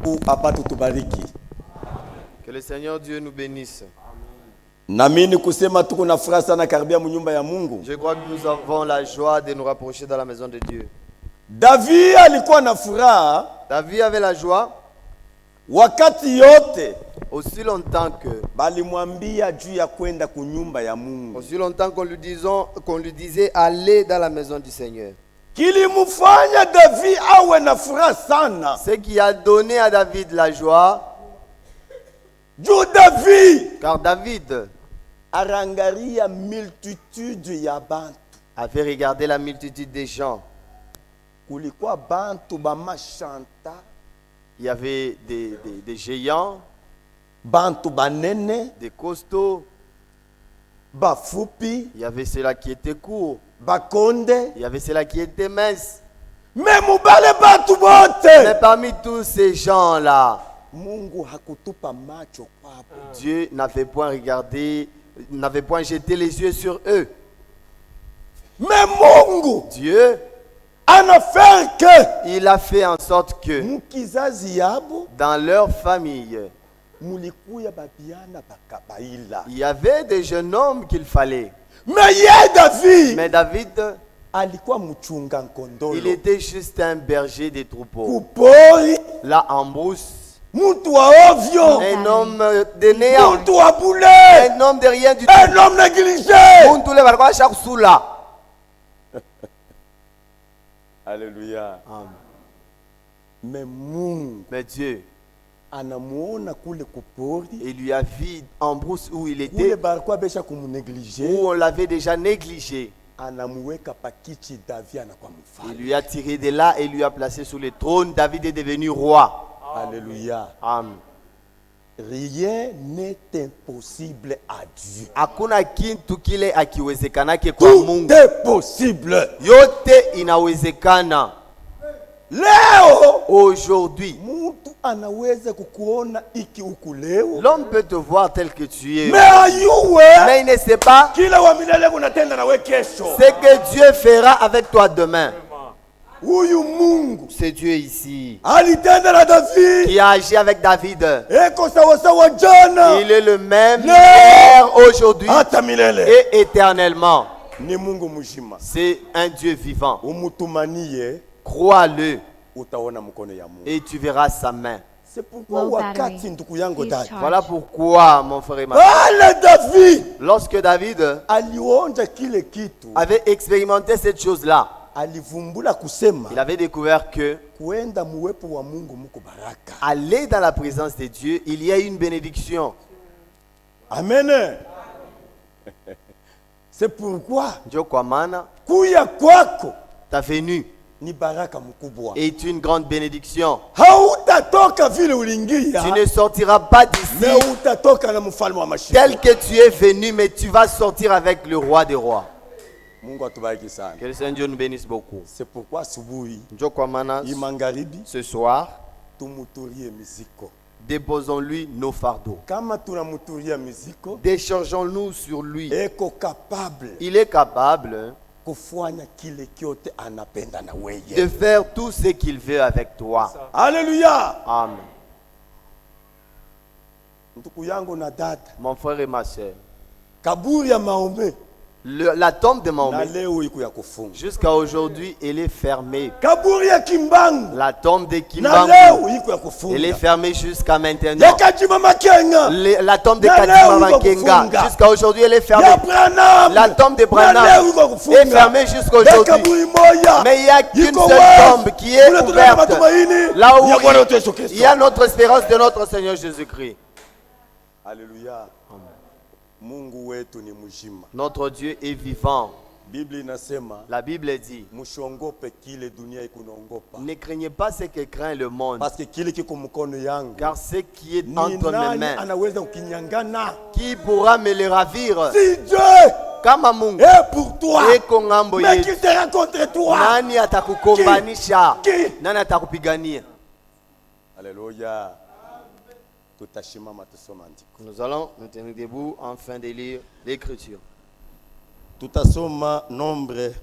Mungu apate tubariki. Que le Seigneur Dieu nous bénisse. Namini kusema tuko na furaha sana karibia mnyumba ya Mungu. Je crois que nous avons la joie de nous rapprocher dans la maison de Dieu. David alikuwa na furaha. David avait la joie. Wakati yote aussi longtemps que balimwambia juu ya kwenda kunyumba ya Mungu. Aussi longtemps qu'on lui disait aller dans la maison du Seigneur. Kilimufanya David awe na furaha sana. Ce qui a donné à David la joie. David, car David arangaria multitude ya bantu, avait regardé la multitude des gens. Kulikuwa bantu bamashanta, il y avait des géants, bantu banene, des costauds, bafupi, il y avait ceux-là qui étaient courts, bakonde, il y avait ceux-là qui étaient minces. Mais parmi tous ces gens-là, Mungu hakutupa macho kwapo. Dieu n'avait point regardé, n'avait point jeté les yeux sur eux. Mais Mungu, Dieu, il a fait en sorte que dans leur famille, il y avait des jeunes hommes qu'il fallait. Mais David, il était juste un berger des troupeaux. Là en brousse. Un homme de néant. Un homme de rien du tout. Un homme négligé. Alléluia. Mais Dieu, il lui a vu en brousse où il était, où on l'avait déjà négligé. Il lui a tiré de là et lui a placé sur le trône. David est devenu roi. Alléluia. Amen. Rien n'est impossible à Dieu. Tout est possible. Yote inawezekana. Leo, aujourd'hui, l'homme peut te voir tel que tu es. Mais il ne sait pas ce que Dieu fera avec toi demain. C'est Dieu ici qui a agi avec David. Il est le même hier, aujourd'hui et éternellement. C'est un Dieu vivant. Crois-le et tu verras sa main. Voilà pourquoi, mon frère et ma soeur, lorsque David avait expérimenté cette chose-là, il avait découvert que aller dans la présence de Dieu, il y a une bénédiction. Amen. C'est pourquoi ta venue est une grande bénédiction. Tu ne sortiras pas d'ici tel que tu es venu, mais tu vas sortir avec le roi des rois. Que le Seigneur nous bénisse beaucoup. C'est pourquoi ce soir, déposons-lui nos fardeaux. Déchargeons-nous sur lui. Il est capable de faire tout ce qu'il veut avec toi. Alléluia. Amen. Mon frère et ma soeur, la tombe de Mahomet, jusqu'à aujourd'hui, elle est fermée. La tombe de Kimbangu, elle est fermée jusqu'à maintenant. La tombe de Kadima Makenga, jusqu'à aujourd'hui, elle est fermée. La tombe de Branham est fermée jusqu'à aujourd'hui. Mais il n'y a qu'une seule tombe qui est ouverte, là où il y a notre espérance de notre Seigneur Jésus-Christ. Alléluia. Notre Dieu est vivant. La Bible dit, ne craignez pas ce que craint le monde, car ce qui est entre mes mains, qui pourra me le ravir? Kama Mungu pour toi, mais qui sera contre toi? Nani atakukombanisha? Nani atakupigania? Alléluia. Nous allons nous tenir debout afin de lire l'écriture. Tutasoma Nombre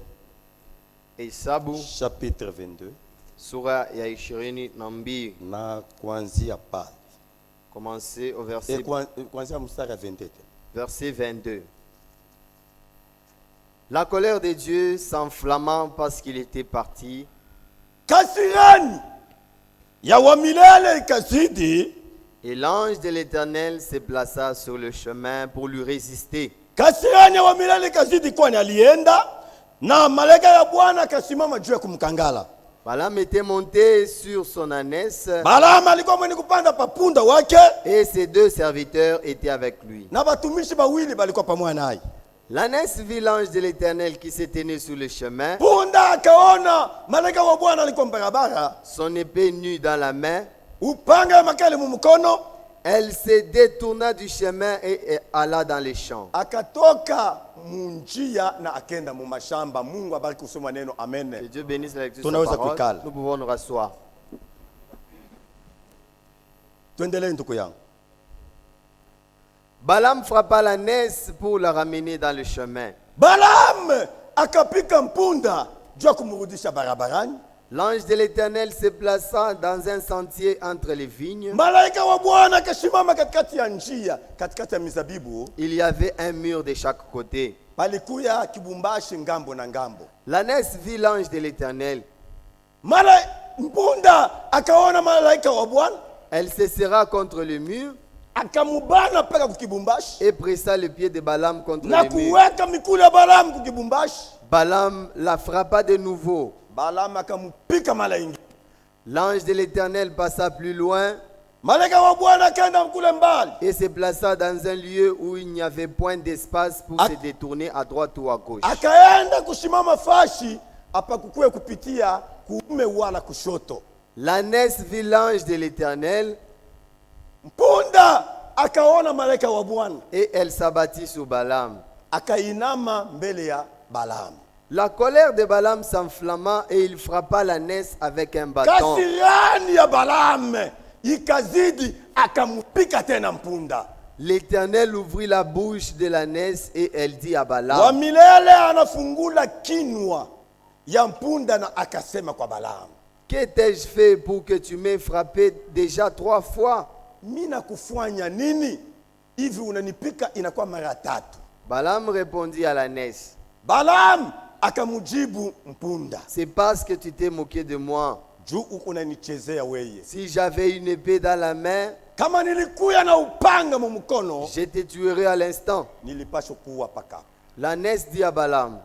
Esabu chapitre 22. Sura ya 22. Na kuanzia pale. Commencez au verset kuanzia mstari 22. Verset 22. La colère de Dieu s'enflammant parce qu'il était parti. Kasirani ya wa milele ikazidi. Et l'ange de l'Éternel se plaça sur le chemin pour lui résister. Kasirani ya wa milele ikazidi kwani alienda na malaika ya Bwana akasimama juu ya kumkangala. Balaam était monté sur son ânesse. Balaam alikuwa mwenye kupanda papunda wake. Et ses 2 serviteurs étaient avec lui. Na batumishi bawili balikuwa pamoja naye. L'ânesse vit l'ange de l'Éternel qui se tenait sur le chemin. Punda akaona malaika wa Bwana alikuwa barabara. Son épée nue dans la main. Upanga makali mu mkono. Elle se détourna du chemin et alla dans les champs. Akatoka munjia na akenda mu mashamba. Mungu abariki kusoma neno. Amen. Que Dieu bénisse la lecture de sa parole. Nous pouvons nous rasseoir. Tuendelee ndugu yangu. Balaam frappa l'ânesse pour la ramener dans le chemin. Balaam akapika mpunda juu ya kumrudisha barabarani. L'ange de l'Éternel se plaça dans un sentier entre les vignes. Malaika wa Bwana akasimama katikati ya njia, katikati ya mizabibu. Il y avait un mur de chaque côté. Palikuya kibumbashi ngambo na ngambo. L'ânesse vit l'ange de l'Éternel. Mpunda akaona malaika wa Bwana. Elle se serra contre le mur. Akamubana paka kukibumbashi. Et pressa le pied de Balaam contre na le mur. kuweka mikulu ya Balaam kukibumbashi. Balaam la frappa de nouveau. Balaam akamupika mara ingine. L'ange de l'Éternel passa plus loin. Malaika wa Bwana akaenda kule mbali. Et se plaça dans un lieu où il n'y avait point d'espace pour se détourner à droite ou à gauche. Akaenda kusimama fashi hapa kukue kupitia kuume wala kushoto. L'ânesse vit l'ange de l'Éternel. Mpunda akaona malaika wa Bwana. Et elle s'abattit sur Balaam. Akainama mbele ya Balaam. La colère de Balaam s'enflamma et il frappa l'ânesse avec un bâton. Kasirani ya Balaam ikazidi akamupika tena mpunda. L'Éternel ouvrit la bouche de l'ânesse et elle dit à Balaam. Wa milele anafungula kinwa ya mpunda na akasema kwa Balaam. Que t'ai-je fait pour que tu m'aies frappé déjà 3 fois? Mina kufanya nini? Hivi unanipika inakuwa mara 3. Balaam répondit à l'ânesse. Balaam akamujibu mpunda. C'est parce que tu t'es moqué de moi. Juu unanichezea weye. Si j'avais une épée dans la main, kama nilikuya na upanga mu mkono, je te tuerais à l'instant. Nilipaswa kuwa paka. L'ânesse dit à Balaam.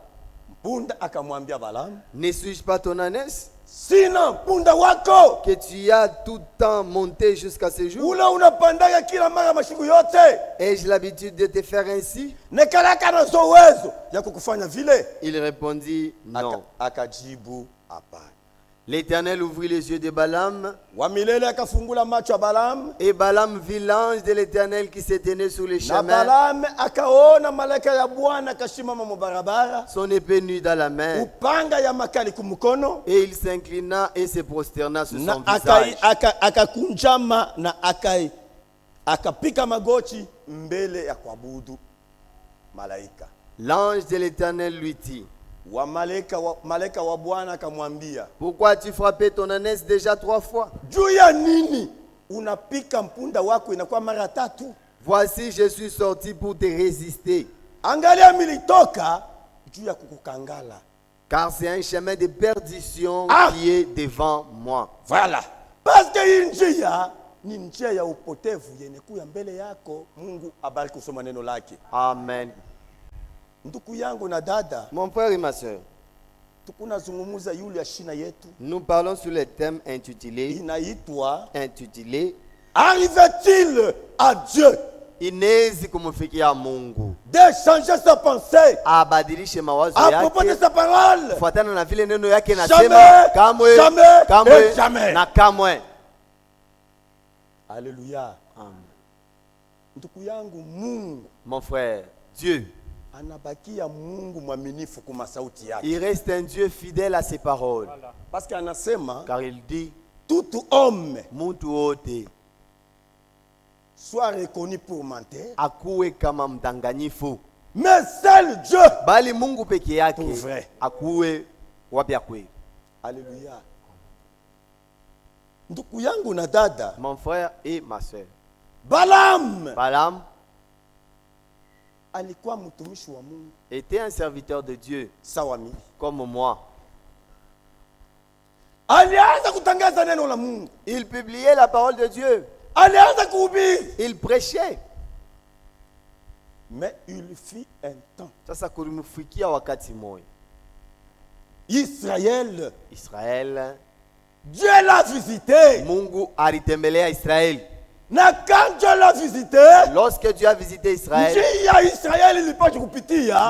Mpunda akamwambia Balaam. Ne suis-je pas ton ânesse? Sina mpunda wako. Que tu as tout le temps monté jusqu'à ce jour. Ula unapandaga kila mara mashiku yote. Ai-je l'habitude de te faire ainsi? Nekalaka na uwezo ya kukufanya vile. Il répondit non. Akajibu hapana. L'Éternel ouvrit les yeux de Balaam. Wa milele akafungula macho ya Balaam. Et Balaam vit l'ange de l'Éternel qui se tenait sur le chemin. Na Balaam akaona malaika ya Bwana akashimama mu barabara. Son épée nue dans la main. Upanga ya makali kumukono. Et il s'inclina et se prosterna sur son visage. Akakunjama na akapika magoti mbele ya kuabudu malaika. L'ange de l'Éternel lui dit. Malaika wa Bwana akamwambia. Pourquoi as-tu frappé ton ânesse déjà 3 fois? Juu ya nini unapika mpunda wako inakuwa mara 3? Voici je suis sorti pour te résister. Angalia militoka juu ya kukukangala. Car c'est un chemin de perdition qui est devant moi. Voilà. Parce que njia ni njia ya upotevu yenye kuya mbele yako. Mungu abariki kusoma neno lake. Amen. Ndugu yangu na dada. Mon frère et ma soeur. Tukunazungumuza yule ya shina yetu. Nous parlons sur le thème intitulé. Inaitwa. Intitulé. Arrive-t-il à Dieu? Inezi kumufikia Mungu. De changer sa pensée. Abadilishe mawazo yake. À propos de sa parole. Kufuatana na vile neno yake nasema kamwe. Kamwe. Na kamwe. Alléluia. Amen. Ndugu yangu Mungu. Mon frère, Dieu. Anabakia Mungu mwaminifu kwa sauti yake. Il reste un Dieu fidèle à ses paroles. Voilà. Parce qu'anasema. Car il dit. Tout homme. Muntu wote. Soit reconnu pour mentir. Akuwe kama mdanganyifu. Mais seul Dieu. Bali Mungu peke yake. Pour vrai. Akuwe wapya kweli. Alléluia. ndugu yangu na dada, mon frère et ma soeur, Balaam alikuwa mtumishi wa Mungu, était un serviteur de Dieu, sawa mimi, comme moi. alianza kutangaza neno la Mungu, Il publiait la parole de Dieu, alianza kuhubiri, il prêchait. mais il fit un temps. Sasa kulimufikia wakati moja, Israël, Dieu l'a visité. Mungu alitembelea Israël. Na quand Dieu l'a visité, Lorsque Dieu a visité Israël,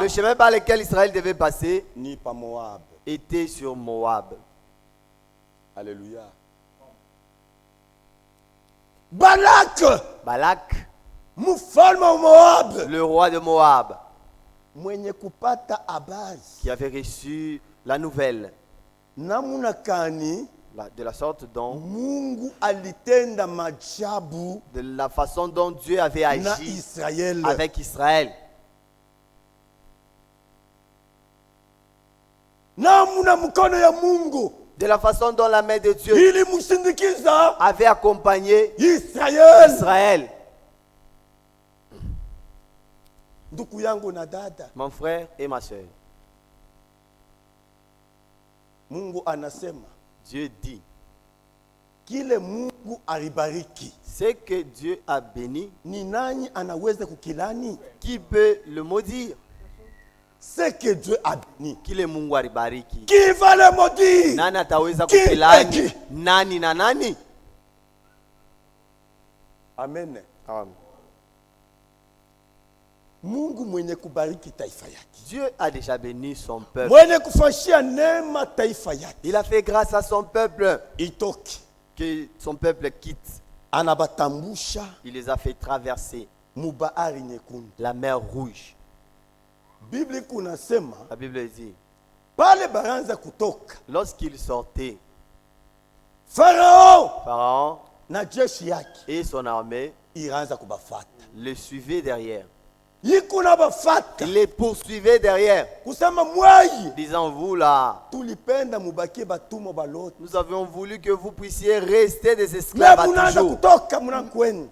le chemin par lequel Israël devait passer ni pas Moab, était sur Moab. Alléluia. Balak, Moab, le roi de Moab, mwenye kupata habari, qui avait reçu la nouvelle, namuna kani de la sorte dont, Mungu alitenda majabu, de la façon dont Dieu avait agi Israël, avec Israël, namuna mkono ya Mungu, de la façon dont la main de Dieu avait accompagné Israël. Ndugu yangu na dada, mon frère et ma soeur, Mungu anasema, Dieu dit, kile Mungu alibariki, ce que Dieu a béni, ni nani anaweza kukilani? Qui peut le maudire? Ce que Dieu a béni, kile Mungu alibariki, qui va le maudire? Nani ataweza kukilani? Nani na nani? Amen. Amen. Mungu mwenye kubariki taifa yake, Dieu a déjà béni son peuple. Mwenye kufashia neema taifa yake, il a fait grâce à son peuple, itoki, que son peuple quitte. Anabatambusha, il les a fait traverser mubahari nyekundu, la mer rouge. Bible kunasema, la Bible dit, pale baranza kutoka, lorsqu'il sortait, Pharaon na jeshi yake et son armée iraanza kubafata, le suivait derrière. Il les poursuivait derrière, disant, vous là, nous avions voulu que vous puissiez rester des esclaves à toujours.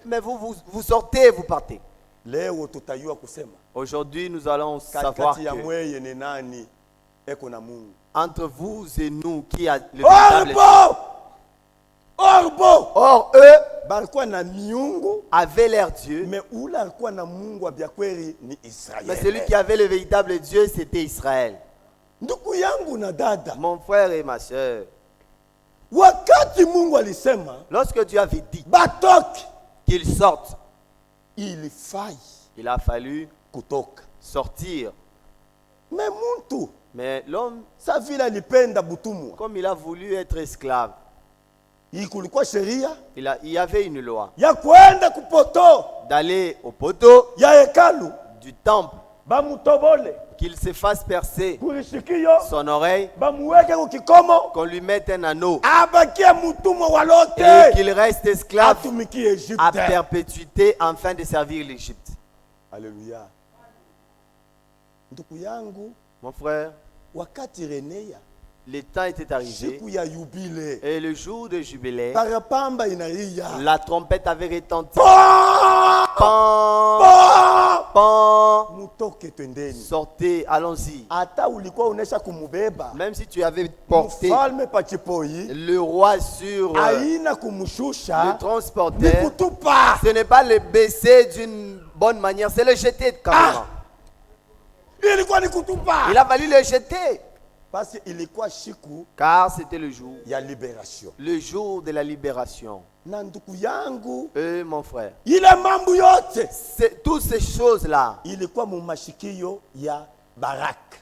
Mais vous sortez, vous partez. Aujourd'hui, nous allons savoir que entre vous et nous, qui a le véritable Or, eux avaient leur Dieu, mais celui qui avait le véritable Dieu, c'était Israël. Mon frère et ma soeur, lorsque Dieu avait dit qu'ils sortent, il a fallu sortir. Mais l'homme, comme il a voulu être esclave, il y avait une loi d'aller au poteau du temple, qu'il se fasse percer son oreille, qu'on lui mette un anneau et qu'il reste esclave à perpétuité afin de servir l'Égypte. Alléluia. Mon frère, le temps était arrivé et le jour de jubilé, la trompette avait retenti. Sortez, allons-y. Même si tu avais porté le roi sur le transporteur, ce n'est pas le baisser d'une bonne manière, c'est le jeter carrément. Il a fallu le jeter. Car c'était le jour de la libération. Mon frère, toutes ces choses-là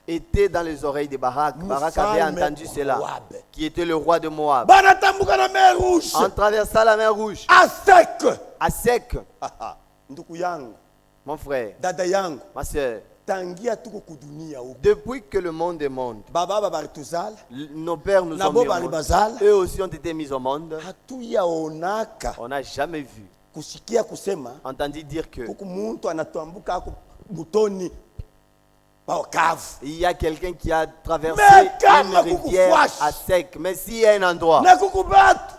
étaient dans les oreilles de Barak. Barak avait entendu cela, qui était le roi de Moab. En traversant la mer Rouge, à sec. Mon frère, ma soeur, depuis que le monde est monde, nos pères nous ont mis au monde, eux aussi ont été mis au monde, on n'a jamais vu, entendu dire que Il y a quelqu'un qui a traversé une rivière à sec. Mais s'il y a un endroit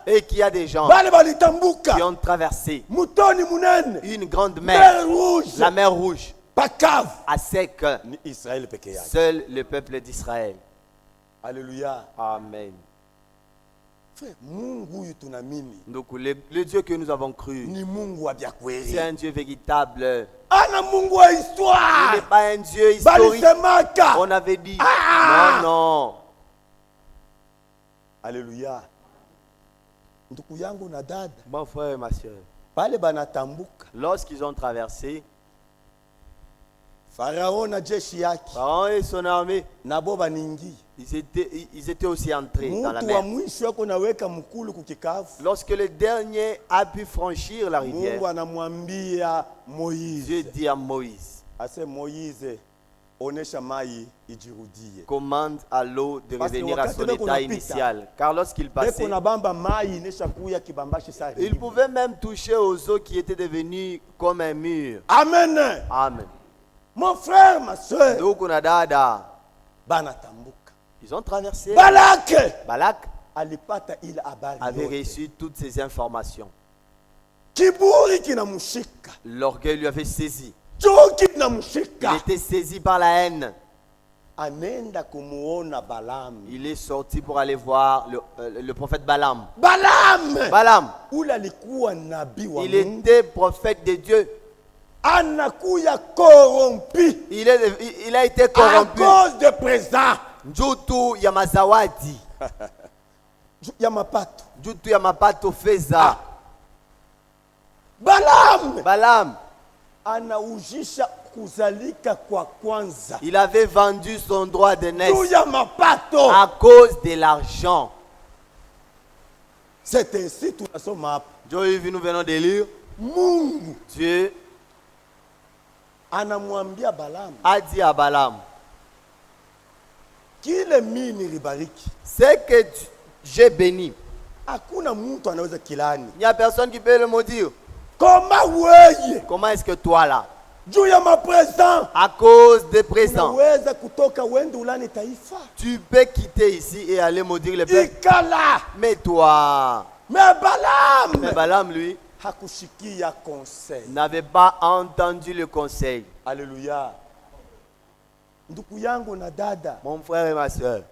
et qu'il y a des gens qui ont traversé une grande mer, la mer Rouge, à sec, seul le peuple d'Israël. Alléluia. Amen. Donc le Dieu que nous avons cru, c'est un Dieu véritable. Il n'est pas un Dieu historique. On avait dit, non, non. Alléluia. Mon frère et ma soeur, lorsqu'ils ont traversé, Pharaon et son armée, ils étaient aussi entrés dans la mer. Lorsque le dernier a pu franchir la rivière, Dieu dit à Moïse, commande à l'eau de revenir à son état initial. Car lorsqu'il passait, il pouvait même toucher aux eaux qui étaient devenues comme un mur. Amen. Amen. Mon frère, ma soeur, ils ont traversé. Balak avait reçu toutes ces informations. L'orgueil lui avait saisi. Il était saisi par la haine. Il est sorti pour aller voir le prophète Balaam. Balaam. Il était prophète de Dieu. Il a été corrompu à cause de présent. Njutu ya mazawadi. Njutu ya mapato feza. Balaam. Il avait vendu son droit de naissance à cause de l'argent. C'est ainsi tout nous venons de lire. Dieu a dit à Balaam, c'est que j'ai béni. Il n'y a personne qui peut le maudire. Comment est-ce que toi là, à cause des présents, tu peux quitter ici et aller maudire le peuple? Mais toi, Balaam lui, n'avait pas entendu le conseil. Alléluia. Mon frère et ma soeur,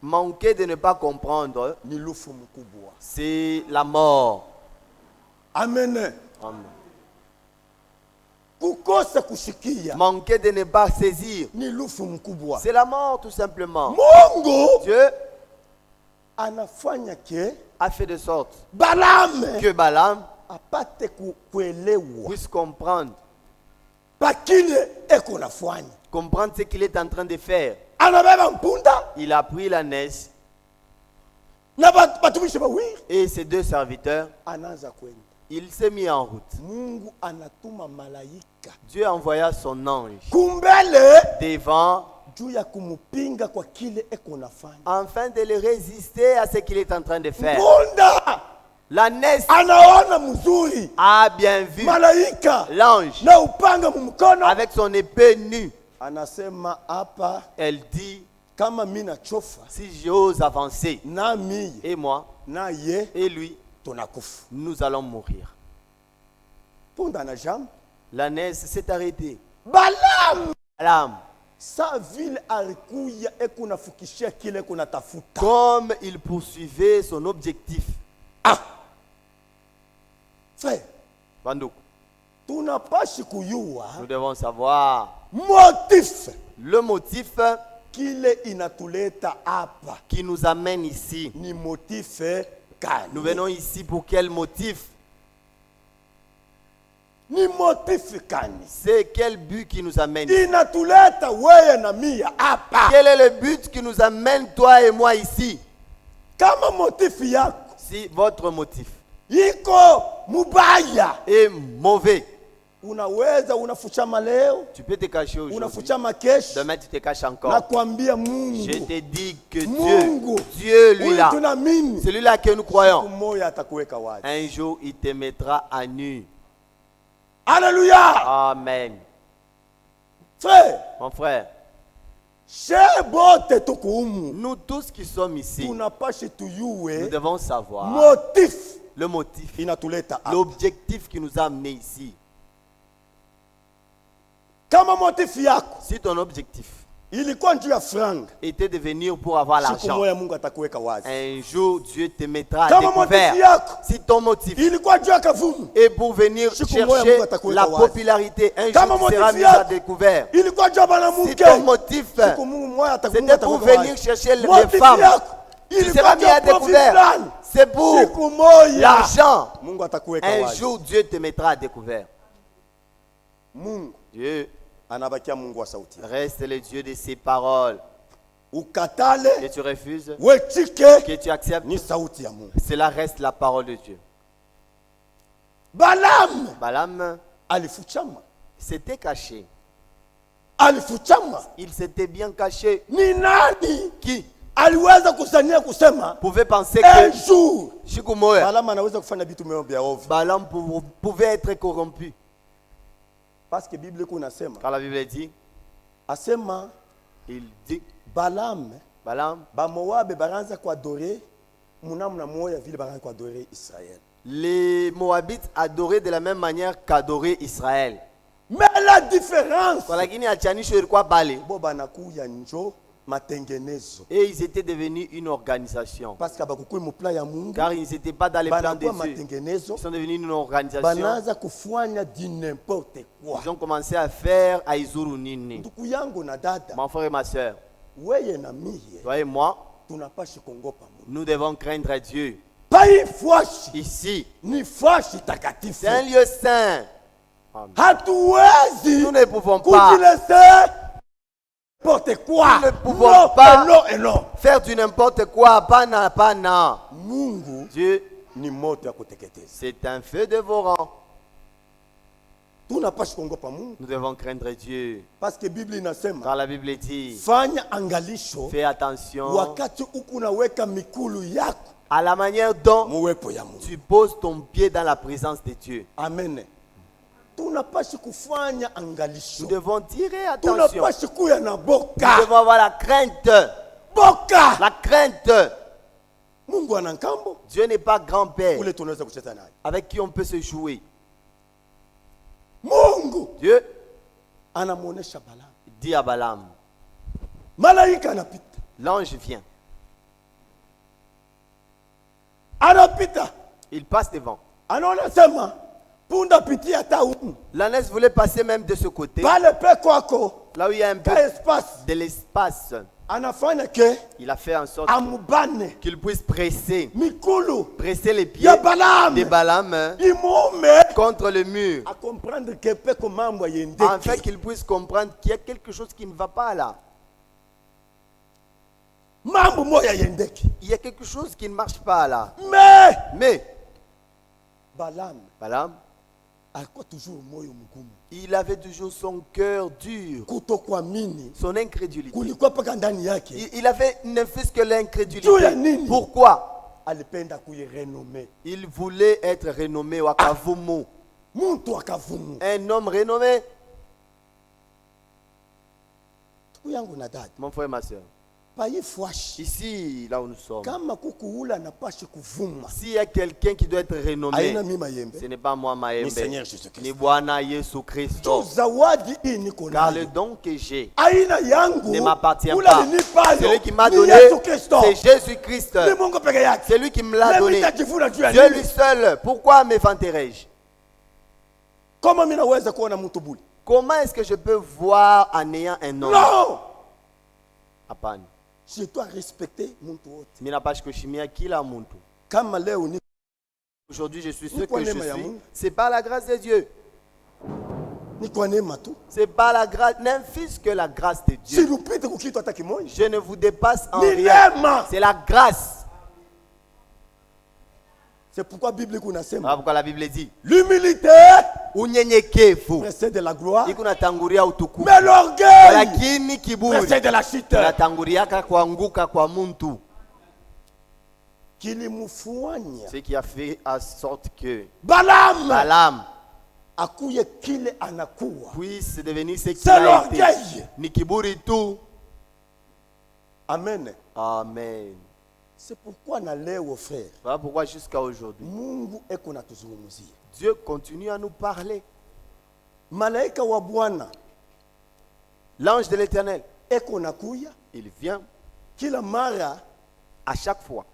manquer de ne pas comprendre, c'est la mort. Amen. Amen. Manquer de ne pas saisir, c'est la mort tout simplement. Dieu a fait de sorte que Balaam puisse comprendre ce qu'il est en train de faire. Il a pris la neige et ses deux serviteurs, il s'est mis en route. Dieu envoya son ange devant afin de le résister à ce qu'il est en train de faire. La neige a bien vu l'ange avec son épée nue. Elle dit, si j'ose avancer, et moi, et lui, nous allons mourir. La neige s'est arrêtée. Balaam, comme il poursuivait son objectif. Nous devons savoir le motif qui nous amène ici. Nous venons ici pour quel motif? C'est quel but qui nous amène? Quel est le but qui nous amène toi et moi ici? Si votre motif est mauvais, tu peux te cacher aujourd'hui. Demain tu te caches encore. Je te dis que Dieu lui là, celui-là que nous croyons, un jour il te mettra à nu. Alléluia. Amen. Frère, Mon frère, nous tous qui sommes ici, nous devons savoir le motif, l'objectif qui nous a amenés ici. Si ton objectif était de venir pour avoir l'argent, un jour Dieu te mettra à découvert. Si ton motif est pour venir chercher la popularité, un jour tu seras mis à découvert. Si ton motif c'était pour venir chercher les femmes, tu seras mis à découvert. C'est pour l'argent. Un jour Dieu te mettra à découvert. Dieu reste le Dieu de ses paroles. Que tu refuses, que tu acceptes, cela reste la parole de Dieu. Balaam s'était caché. Il s'était bien caché. Qui pouvait penser que Balaam pouvait être corrompu? Parce que quand la Bible dit, il dit, Balaam, les Moabites adoraient de la même manière qu'adoraient Israël. Mais la différence, et ils étaient devenus une organisation. Car ils n'étaient pas dans les plans de Dieu. Ils sont devenus une organisation. Ils ont commencé à faire Aizuru Nini. Mon frère et ma soeur, toi et moi, nous devons craindre Dieu. Ici, c'est un lieu saint. Nous ne pouvons pas. Quoi. Nous ne pouvons pas faire du n'importe quoi. Pana. Dieu, c'est un feu dévorant. Nous devons craindre Dieu. Parce que quand la Bible dit, fais attention à la manière dont tu poses ton pied dans la présence de Dieu. Amen. Nous devons tirer attention. Nous devons avoir la crainte. La crainte. Dieu n'est pas grand-père avec qui on peut se jouer. Dieu dit à Balaam, l'ange vient. Il passe devant. L'ânesse voulait passer même de ce côté. Là où il y a un peu de l'espace. Il a fait en sorte qu'il puisse presser les pieds de Balaam contre le mur. Afin qu'il puisse comprendre qu'il y a quelque chose qui ne va pas là. Il y a quelque chose qui ne marche pas là. Mais Balaam, il avait toujours son cœur dur, son incrédulité. Il avait ne fût-ce que l'incrédulité. Pourquoi? Il voulait être renommé Wakavumu. Un homme renommé. Mon frère et ma soeur, ici, là où nous sommes, s'il y a quelqu'un qui doit être renommé, ce n'est pas moi, Maembe, ni Bwana Yesu Christo. Car le don que j'ai ne m'appartient pas. Celui qui m'a donné, c'est Jésus-Christ. C'est lui qui me l'a donné. Dieu lui seul. Pourquoi me vanterai-je? Comment est-ce que je peux voir en ayant un homme? Non! Apana. Je dois respecter mon autre. Aujourd'hui, je suis ce que je suis. C'est pas la grâce de Dieu. C'est pas la grâce, n'infuse que la grâce de Dieu. Je ne vous dépasse en rien. C'est la grâce. C'est pourquoi la Bible dit l'humilité précède la gloire, mais l'orgueil précède la chute. Ce qui a fait en sorte que Balaam akuye kile anakuwa, puisse devenir ce qu'il a été. Ni kiburi tu. Amen. Amen. C'est pourquoi na leo frère. Voilà pourquoi jusqu'à aujourd'hui, Mungu eko natuzungumzia. Dieu continue à nous parler. Malaika wa Bwana, l'ange de l'Éternel, eko nakuya, il vient kila mara à chaque fois.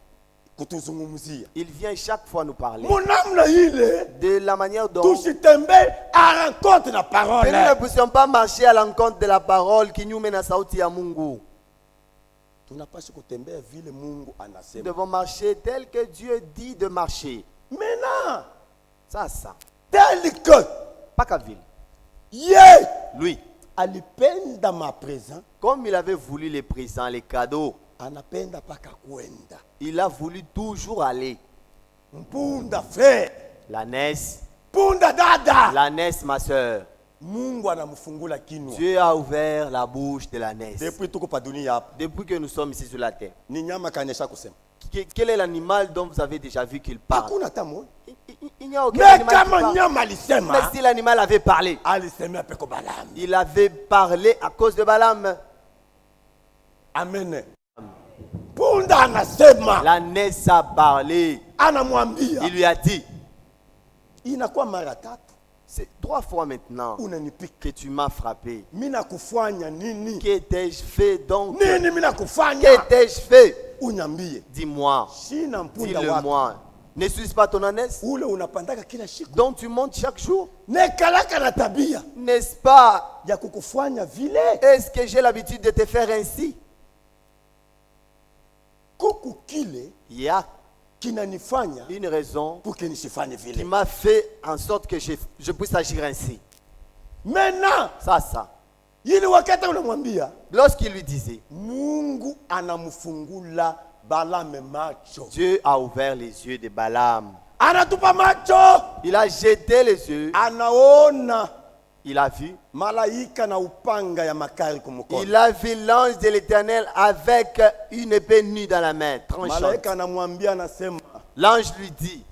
Kutuzungumzia. Il vient chaque fois nous parler. Monamna ile, de la manière dont tusitembe à rencontre la parole. Que nous ne puissions pas marcher à l'encontre de la parole qui nous mène à sauti ya Mungu. Nous devons marcher tel que Dieu dit de marcher. Maintenant, ça. Tel que, pas qu'à ville. Lui, alipenda ma présent. Comme il avait voulu les présents, les cadeaux, anapenda paka kwenda. Il a voulu toujours aller. Mpunda frère. La Ness. Punda dada. La Ness, ma soeur. Mungu anamfungula kinwa. Dieu a ouvert la bouche de la Ness. Depuis tuko pa dunia hapa. Depuis que nous sommes ici sur la terre. Ni nyama kanesha kusema. Quel est l'animal dont vous avez déjà vu qu'il parle? Hakuna tamu. Il n'y a aucun animal qui parle. Mais si l'animal avait parlé, il avait parlé à cause de Balaam. Amen. Punda anasema. La Ness a parlé. Anamwambia. Il lui a dit. Inakuwa mara tatu. C'est 3 fois maintenant que tu m'as frappé. Qu'ai-je fait donc? Qu'ai-je fait? Dis-moi. Dis-le-moi. Ne suis-je pas ton ânesse dont tu montes chaque jour? N'est-ce pas? Est-ce que j'ai l'habitude de te faire ainsi? Il y a une raison qui m'a fait en sorte que je puisse agir ainsi. Maintenant, ça. Lorsqu'il lui disait, Dieu a ouvert les yeux de Balaam. Il a jeté les yeux. Il a vu. Il a vu l'ange de l'Éternel avec une épée nue dans la main, tranchante. L'ange lui dit,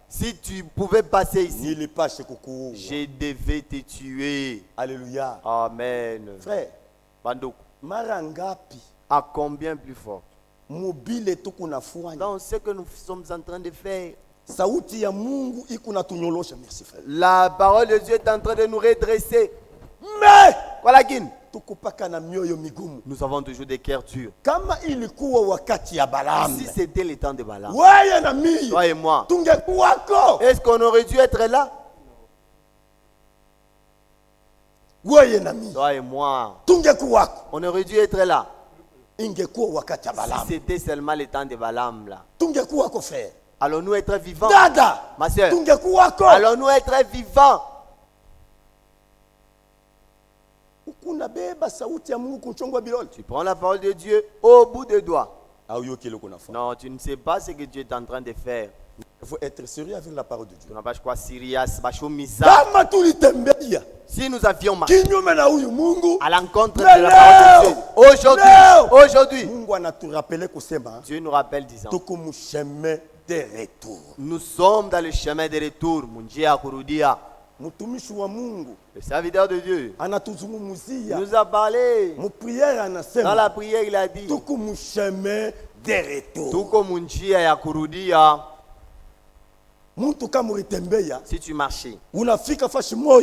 si tu pouvais passer ici, je devais te tuer. Alléluia. Amen. Frère, à combien plus fort? Dans ce que nous sommes en train de faire. La parole de Dieu est en train de nous redresser. Mais voilà, nous avons toujours des cœurs durs. Si c'était le temps de Balaam, toi et moi, est-ce qu'on aurait dû être là? Toi et moi, on aurait dû être là. Si c'était seulement le temps de Balaam là, allons-nous être vivants? Ma soeur, allons-nous être vivants? Tu prends la parole de Dieu au bout des doigts. Non, tu ne sais pas ce que Dieu est en train de faire. Il faut être sérieux avec la parole de Dieu. Si nous avions marché à l'encontre de la parole de Dieu, aujourd'hui, Dieu nous rappelle disant, nous sommes dans le chemin de retour. Le serviteur de Dieu nous a parlé. Dans la prière, il a dit, si tu marchais,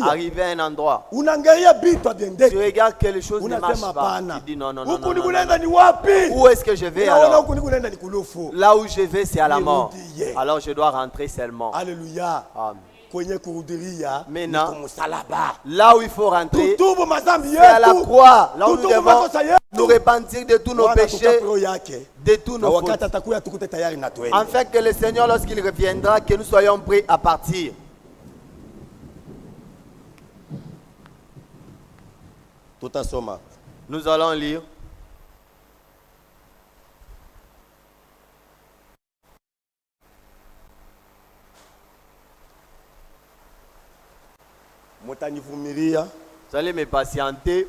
arrivé à un endroit, tu regardes quelque chose ne marche pas, tu dis non. Où est-ce que je vais alors? Là où je vais, c'est à la mort. Alors je dois rentrer seulement. Alléluia. Amen. Maintenant, là où il faut rentrer, c'est à la croix. Là où nous devons nous repentir de tous nos péchés, de tous nos fautes. Afin que le Seigneur, lorsqu'il reviendra, que nous soyons prêts à partir. Nous allons lire. Vous allez me patienter.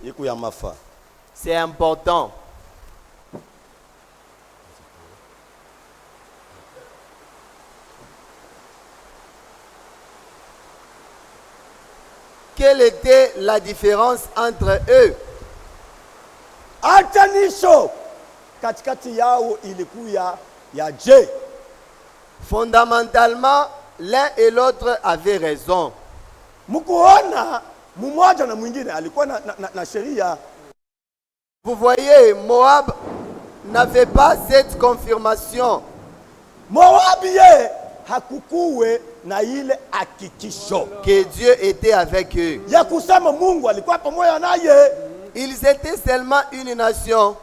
C'est important. quelle était la différence entre eux? Achanisho katikati yao ilikuwa ya je. Fondamentalement, l'un et l'autre avaient raison. Mkuona mmoja na mwingine alikuwa na sheria. Vous voyez, Moab n'avait pas cette confirmation. Moab ye hakukuwe na ile hakikisho que Dieu était avec eux. Ya kusema Mungu alikuwa pamoja naye. Ils étaient seulement une nation.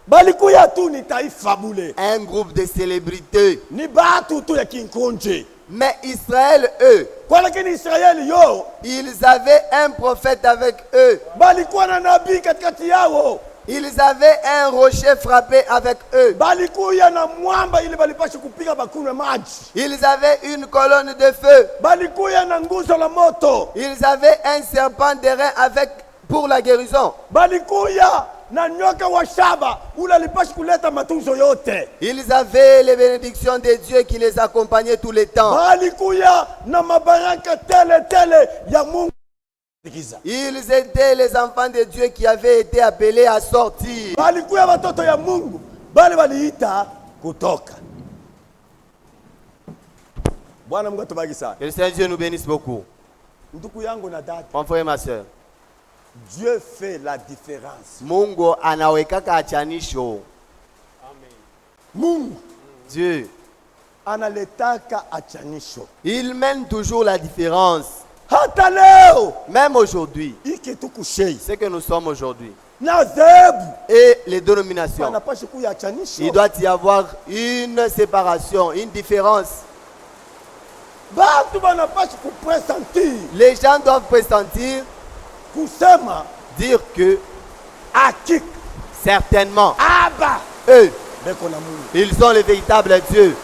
Balikuya tu ni taifa bule. Un groupe de célébrités. Ni batu tu ya kinkonje. Mais Israël, eux, kwa lakini Israeli yo, ils avaient un prophète avec eux. Balikuwa na nabii katikati yao. Ils avaient un rocher frappé avec eux. Balikuya na mwamba ile balipasha kupiga bakunywe maji. Ils avaient une colonne de feu. Balikuya na nguzo la moto. Ils avaient un serpent d'airain avec pour la guérison. Balikuya na nyoka wa shaba ule alipasha kuleta matunzo yote. Ils avaient les bénédictions de Dieu qui les accompagnaient tout le temps. Balikuya na mabaraka tele ya Mungu. Ils étaient les enfants de Dieu qui avaient été appelés à sortir. Balikuya watoto ya Mungu bali waliita kutoka. Bwana Mungu atubariki sana. Que le Seigneur Dieu nous bénisse beaucoup. Ndugu yangu na dada. Mon frère et ma soeur. Dieu fait la différence. Mungu anawekaka achanisho. Amen. Mungu. Dieu. Analetaka achanisho. Il mène toujours la différence. Hata leo. Même aujourd'hui. Ce que nous sommes aujourd'hui. Et les dénominations. Il doit y avoir une séparation, une différence. Les gens doivent pressentir, dire que certainement, eux, ils sont les véritables dieux.